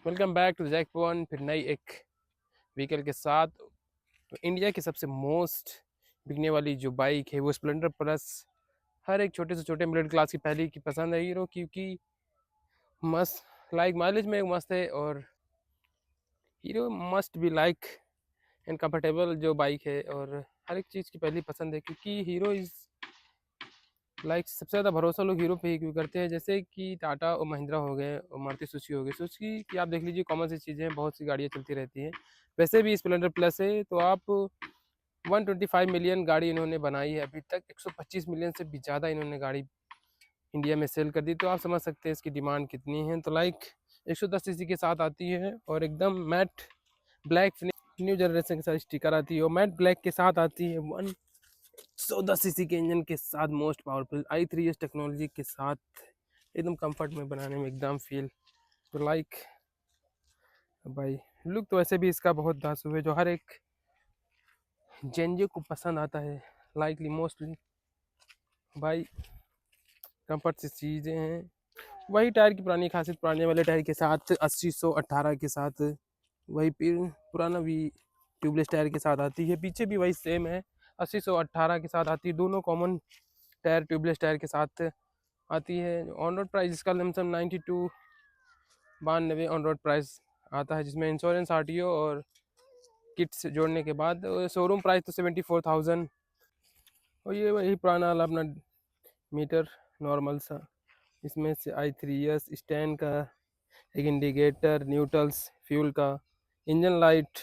Welcome back to Jack One. फिर नई एक व्हीकल के साथ। इंडिया की सबसे मोस्ट बिकने वाली जो बाइक है वो स्प्लेंडर प्लस। हर एक छोटे से छोटे मिडिल क्लास की पहली की पसंद है हीरो, क्योंकि मस्त लाइक माइलेज में मस्त है और hero must be like and comfortable जो बाइक है। और हर एक चीज़ की पहली पसंद है, क्योंकि हीरो इज़ लाइक सबसे ज़्यादा भरोसा लोग हीरो पे ही क्यों करते हैं। जैसे कि टाटा और महिंद्रा हो गए और मारुति सुजुकी हो गई। सुजुकी की आप देख लीजिए, कॉमन सी चीज़ें हैं, बहुत सी गाड़ियाँ चलती रहती हैं। वैसे भी स्प्लेंडर प्लस है तो आप 125 मिलियन गाड़ी इन्होंने बनाई है अभी तक। 125 मिलियन से भी ज़्यादा इन्होंने गाड़ी इंडिया में सेल कर दी, तो आप समझ सकते हैं इसकी डिमांड कितनी है। तो लाइक 110 सीसी के साथ आती है और एकदम मैट ब्लैक न्यू जनरेशन के साथ स्टिकर आती है और मैट ब्लैक के साथ आती है। 110 सीसी के इंजन के साथ मोस्ट पावरफुल i3s टेक्नोलॉजी के साथ एकदम कंफर्ट में बनाने में एकदम फील। तो लाइक भाई लुक तो ऐसे भी इसका बहुत धांसू है, जो हर एक जेनजे को पसंद आता है लाइकली मोस्टली। भाई कंफर्ट से चीज़ें हैं। वही टायर की पुरानी खासियत, पुराने वाले टायर के साथ 80-118 के साथ वही पुराना भी ट्यूबलेस टायर के साथ आती है। पीछे भी वही सेम है, 80-118 के साथ आती है। दोनों कॉमन टायर ट्यूबलेस टायर के साथ आती है। ऑन रोड प्राइस इसका लमसम 92 ऑन रोड प्राइस आता है, जिसमें इंश्योरेंस RTO और किट्स जोड़ने के बाद शोरूम प्राइस तो 74,000। और ये वही पुराना वाला अपना मीटर नॉर्मल सा। इसमें से i3s स्टैंड का एक इंडिकेटर, न्यूट्रल्स, फ्यूल का, इंजन लाइट,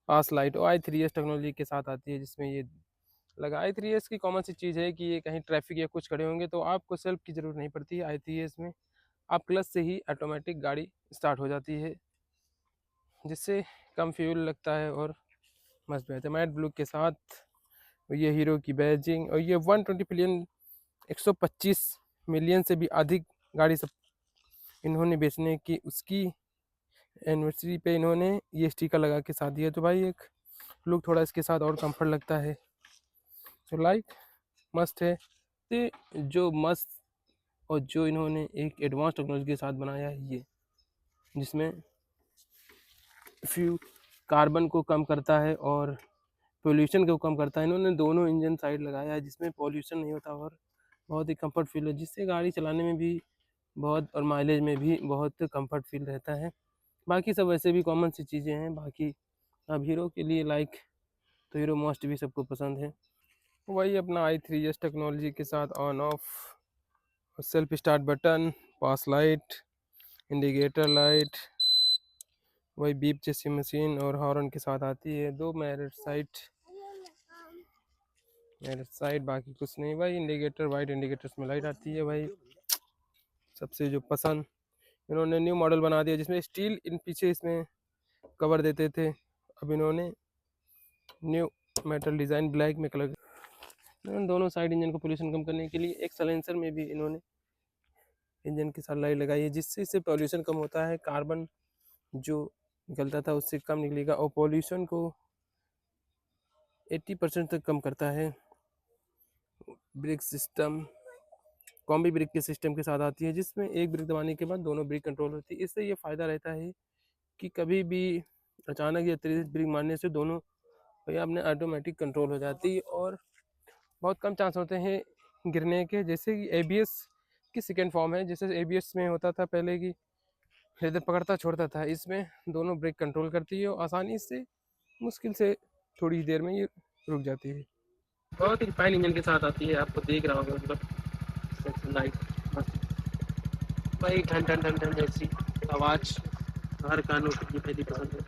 पास लाइट और i3s टेक्नोलॉजी के साथ आती है। जिसमें ये लगा i3s की कॉमन सी चीज़ है कि ये कहीं ट्रैफिक या कुछ खड़े होंगे तो आपको सेल्फ की ज़रूरत नहीं पड़ती है। i3s में आप क्लच से ही ऑटोमेटिक गाड़ी स्टार्ट हो जाती है, जिससे कम फ्यूल लगता है और मस्त भी आता है। मैट ब्लू के साथ ये हीरो की बैजिंग और ये 120 मिलियन 125 मिलियन से भी अधिक गाड़ी सब इन्होंने बेचने की उसकी एनिवर्सरी पे इन्होंने ये स्टिकर लगा के साथ दिया। तो भाई एक लुक थोड़ा इसके साथ और कंफर्ट लगता है। तो लाइक मस्त है ये, जो मस्त और जो इन्होंने एक एडवांस टेक्नोलॉजी के साथ बनाया है ये, जिसमें फ्यू कार्बन को कम करता है और पोल्यूशन को कम करता है। इन्होंने दोनों इंजन साइड लगाया है जिसमें पोल्यूशन नहीं होता और बहुत ही कंफर्ट फील है, जिससे गाड़ी चलाने में भी बहुत और माइलेज में भी बहुत कंफर्ट फील रहता है। बाकी सब वैसे भी कॉमन सी चीज़ें हैं। बाकी अब हीरो के लिए लाइक तो हीरो मोस्ट भी सबको पसंद है। वही अपना i3s टेक्नोलॉजी के साथ on off, self start button, pass light, indicator light, वही बीप जैसी मशीन और हॉर्न के साथ आती है। दो मिरर साइड बाकी कुछ नहीं। भाई इंडिकेटर, वाइट इंडिकेटर्स में लाइट आती है। भाई सबसे जो पसंद इन्होंने न्यू मॉडल बना दिया, जिसमें स्टील इन पीछे इसमें कवर देते थे, अब इन्होंने न्यू मेटल डिज़ाइन ब्लैक में कलर। दोनों साइड इंजन को पोल्यूशन कम करने के लिए एक साइलेंसर में भी इन्होंने इंजन के साथ लाइट लगाई है, जिससे इससे पोल्यूशन कम होता है। कार्बन जो निकलता था उससे कम निकलेगा और पोल्यूशन को 80% तक कम करता है। ब्रेक सिस्टम कॉम्बी ब्रेक के सिस्टम के साथ आती है, जिसमें एक ब्रेक दबाने के बाद दोनों ब्रेक कंट्रोल होती है। इससे ये फ़ायदा रहता है कि कभी भी अचानक या तेज ब्रेक मारने से दोनों भैया अपने ऑटोमेटिक कंट्रोल हो जाती है और बहुत कम चांस होते हैं गिरने के। जैसे कि ABS की सेकेंड फॉर्म है, जैसे ABS में होता था पहले कि इधर पकड़ता छोड़ता था, इसमें दोनों ब्रेक कंट्रोल करती है और आसानी से मुश्किल से थोड़ी देर में ये रुक जाती है। बहुत ही फाइन इंजन के साथ आती है, आपको देख रहा होगा मतलब लाइट भाई ठन ठन ठन ठन जैसी आवाज़ हर कानों की पहली पसंद है।